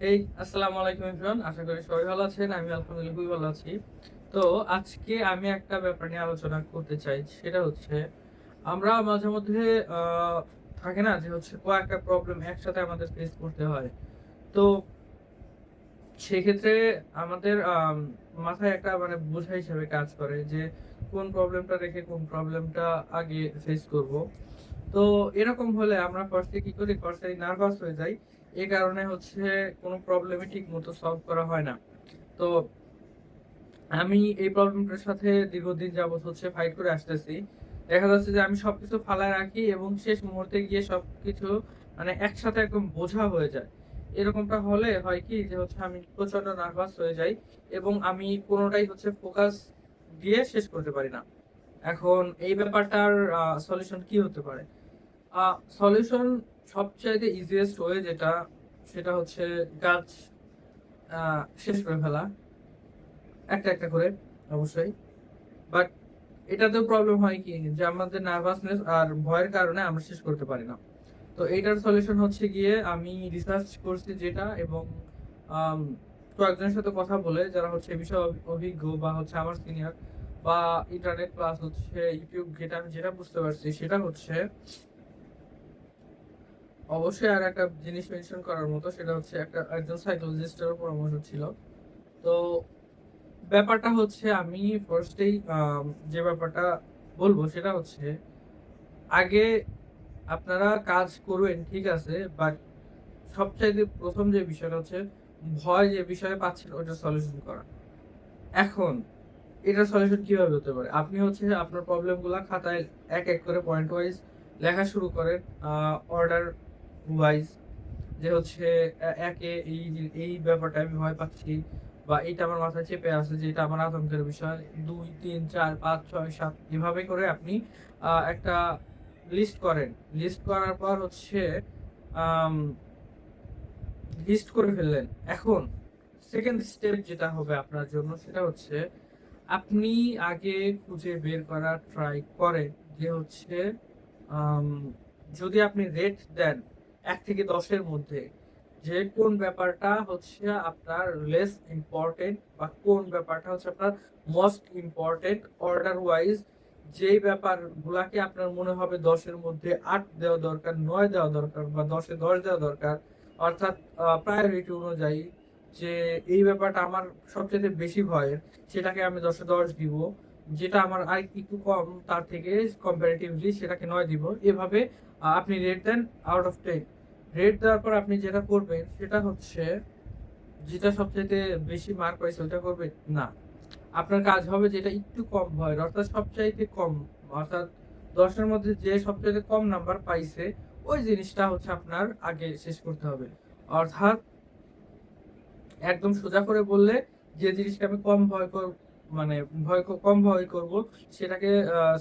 এই আসসালামু আলাইকুম এভরিওয়ান। আশা করি সবাই ভালো আছেন। আমি আলহামদুলিল্লাহ খুবই ভালো আছি। তো আজকে আমি একটা ব্যাপার নিয়ে আলোচনা করতে চাই। সেটা হচ্ছে আমরা মাঝেমধ্যে আ থাকে না যে হচ্ছে কয়েকটা প্রবলেম একসাথে আমাদের ফেস করতে হয়। তো সেক্ষেত্রে আমাদের মাথায় একটা মানে বোঝা হিসেবে কাজ করে যে কোন প্রবলেমটা রেখে কোন প্রবলেমটা আগে ফেস করব। তো এরকম হলে আমরা ফার্স্ট এ কি করি? ফার্স্ট এ নার্ভাস হয়ে যাই। এ কারণে হচ্ছে কোন প্রবলেমই ঠিকমতো সলভ করা হয় না। তো আমি এই প্রবলেমটার সাথে দীর্ঘদিন যাবৎ হচ্ছে ফাইট করে আসতেছি। দেখা যাচ্ছে যে আমি সবকিছু ফালায় রাখি এবং শেষ মুহূর্তে গিয়ে সবকিছু মানে একসাথে একদম বোঝা হয়ে যায়। এরকমটা হলে হয় কি যে হচ্ছে আমি প্রচন্ড নার্ভাস হয়ে যাই এবং আমি কোনটাই হচ্ছে ফোকাস দিয়ে শেষ করতে পারি না। এখন এই ব্যাপারটার সলিউশন কি হতে পারে? আ সলিউশন সবচাইতে ইজিয়েস্ট ওয়ে যেটা সেটা হচ্ছে কাজ আ শেষ করে ফেলা। একটা করে অবশ্যই। বাট এটাতেও প্রবলেম হয় কি? যে আমাদের নার্ভাসনেস আর ভয়ের কারণে আমরা শেষ করতে পারি না। তো এইটার সলিউশন হচ্ছে গিয়ে আমি রিসার্চ করছি যেটা এবং আম কয়েকজনের সাথে কথা বলে যারা হচ্ছে এ বিষয়ে অভিজ্ঞ বা হচ্ছে আমার সিনিয়র বা ইন্টারনেট প্লাস হচ্ছে YouTube ঘেঁটে আমি যেটা বুঝতে পারছি সেটা হচ্ছে অবশ্যই আরেকটা জিনিস মেনশন করার মতো সেটা হচ্ছে একজন সাইকোলজিস্টেরও পরামর্শ ছিল। তো ব্যাপারটা হচ্ছে আমি ফার্স্ট এই যে ব্যাপারটা বলব সেটা হচ্ছে আগে আপনারা কাজ করবেন ঠিক আছে। বাট সবচাইতে ১ম যে বিষয়টা হচ্ছে ভয় যে বিষয়ে পাচ্ছেন ওইটার সলিউশন করা। এখন এটার সলিউশন কিভাবে হতে পারে? আপনি হচ্ছে আপনার প্রবলেম গুলা খাতায় এক করে পয়েন্ট ওয়াইজ লেখা শুরু করেন। আ অর্ডার ওয়াইজ যে হচ্ছে একে এই ব্যাপারটা আমি ভয় পাচ্ছি বা এইটা আমার মাথায় চেপে আছে যে এটা আমার আতঙ্কের বিষয়। ২, ৩, ৪, ৫, ৬, ৭ এভাবে করে আপনি একটা লিস্ট করেন। লিস্ট করার পর হচ্ছে আম লিস্ট করে ফেললেন। এখন 2nd স্টেপ যেটা হবে আপনার জন্য সেটা হচ্ছে আপনি আগে খুঁজে বের করার ট্রাই করেন যে হচ্ছে আম যদি আপনি রেট দেন ১ থেকে ১০ এর মধ্যে যে কোন ব্যাপারটা হচ্ছে আপনার লেস ইম্পোর্টেন্ট বা কোন ব্যাপারটা হচ্ছে আপনার মোস্ট ইম্পোর্টেন্ট অর্ডার ওয়াইজ যেই ব্যাপারগুলাকে আপনার মনে হবে ১০ এর মধ্যে ৮ দেওয়া দরকার, ৯ দেওয়া দরকার বা ১০ এ ১০ দেওয়া দরকার। অর্থাৎ প্রায়োরিটি অনুযায়ী যে এই ব্যাপারটা আমার সবচাইতে বেশি ভয়ের সেটাকে আমি ১০ এ ১০ দিব। যেটা আমার আরেকটু কম তার থেকে কম্পারেটিভলি সেটাকে ৯ দিব। এভাবে আপনি রেট দেন আউট অফ 10। রেট দেওয়ার পর আপনি যেটা করবেন সেটা হচ্ছে যেটা সবচাইতে বেশি মার্ক পাইছে ওইটা করবেন? না। আপনার কাজ হবে যেটা একটু কম ভয়ের অর্থাৎ সবচাইতে কম অর্থাৎ ১০ এর মধ্যে যে সবচাইতে কম নাম্বার পাইছে ওই জিনিসটা হচ্ছে আপনার আগে শেষ করতে হবে। অর্থাৎ একদম সোজা করে বললে যে জিনিসটা আমি কম ভয় মানে কম ভয় করব সেটাকে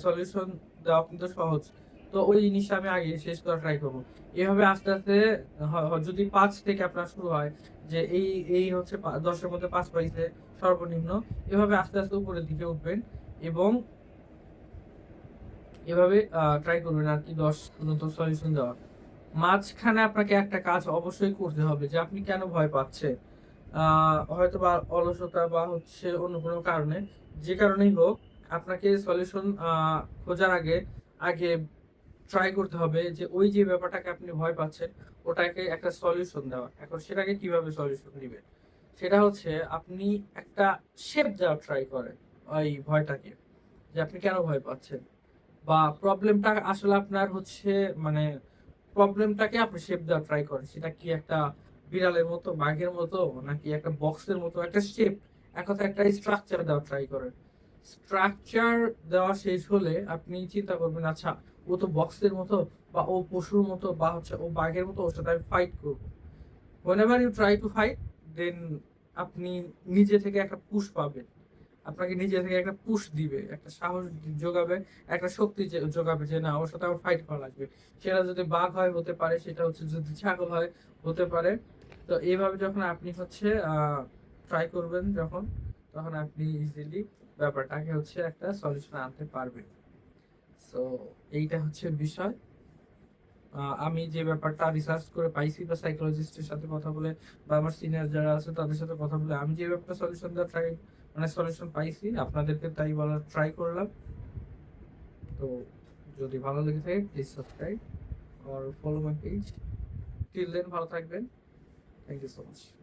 সলিউশন দেওয়া কিন্তু সহজ। তো ওই জিনিসটা আমি আগে শেষ করার ট্রাই করব। এভাবে আস্তে, আস্তে যদি ৫ থেকে আপনার শুরু হয় যে এই হচ্ছে ১০ এর মধ্যে ৫ পাইছে সর্বনিম্ন। এভাবে আস্তে, আস্তে উপরের দিকে উঠবেন এবং এভাবে ট্রাই করবেন আরকি ১০ পর্যন্ত সলিউশন দেওয়ার। মাঝখানে আপনাকে একটা কাজ অবশ্যই করতে হবে যে আপনি কেন ভয় পাচ্ছেন। আ হয়তোবা অলসতা বা হচ্ছে অন্য কোনো কারণে, যে কারণেই হোক আপনাকে সলিউশন খোঁজার আগে ট্রাই করতে হবে যে ওই যে ব্যাপারটাকে আপনি ভয় পাচ্ছেন ওটাকে একটা সলিউশন দেওয়া। এখন সেটাকে কিভাবে সলিউশন দিবেন? সেটা হচ্ছে আপনি একটা শেপ দেওয়ার ট্রাই করেন ওই ভয়টাকে। যে আপনি কেন ভয় পাচ্ছেন? বা প্রবলেমটা আসলে আপনার হচ্ছে মানে প্রবলেমটাকে আপনি শেপ দেওয়ার ট্রাই করেন। সেটা কি একটা বিড়ালের মতো, বাঘের মতো নাকি একটা বক্সের মতো একটা শেপ, এক কথায় একটা স্ট্রাকচার দেওয়ার ট্রাই করেন। স্ট্রাকচার দেওয়া শেষ হলে আপনি চিন্তা করবেন আচ্ছা ও তো বক্সের মতো বা ও পশুর মতো বা হচ্ছে ও বাঘের মতো ওর সাথে আমি ফাইট করব। whenever you try to fight then আপনি নিজে থেকে একটা পুশ পাবেন। আপনাকে নিজে থেকে একটা পুশ দিবে, একটা সাহস যোগাবে, একটা শক্তি যোগাবে যে না ওর সাথে আমার ফাইট করা লাগবে। সেটা যদি বাঘ হয় হতে পারে, সেটা হচ্ছে যদি ছাগল হয় হতে পারে। তো এভাবে যখন আপনি হচ্ছে ট্রাই করবেন যখন, তখন আপনি ইজিলি ব্যাপারটাকে হচ্ছে একটা সলিউশন আনতে পারবেন। সো এইটা হচ্ছে বিষয়। আমি যে ব্যাপারটা রিসার্চ করে পাইছি বা সাইকোলজিস্টের সাথে কথা বলে বা আমার সিনিয়র যারা আছে তাদের সাথে কথা বলে আমি যে ব্যাপারটা সলিউশন দেওয়ার সলিউশন পাইছি আপনাদেরকে তাই বলার ট্রাই করলাম। তো যদি ভালো লেগে থাকে প্লিজ সাবস্ক্রাইব আর follow my page. Till then ভালো থাকবেন। Thank you so much.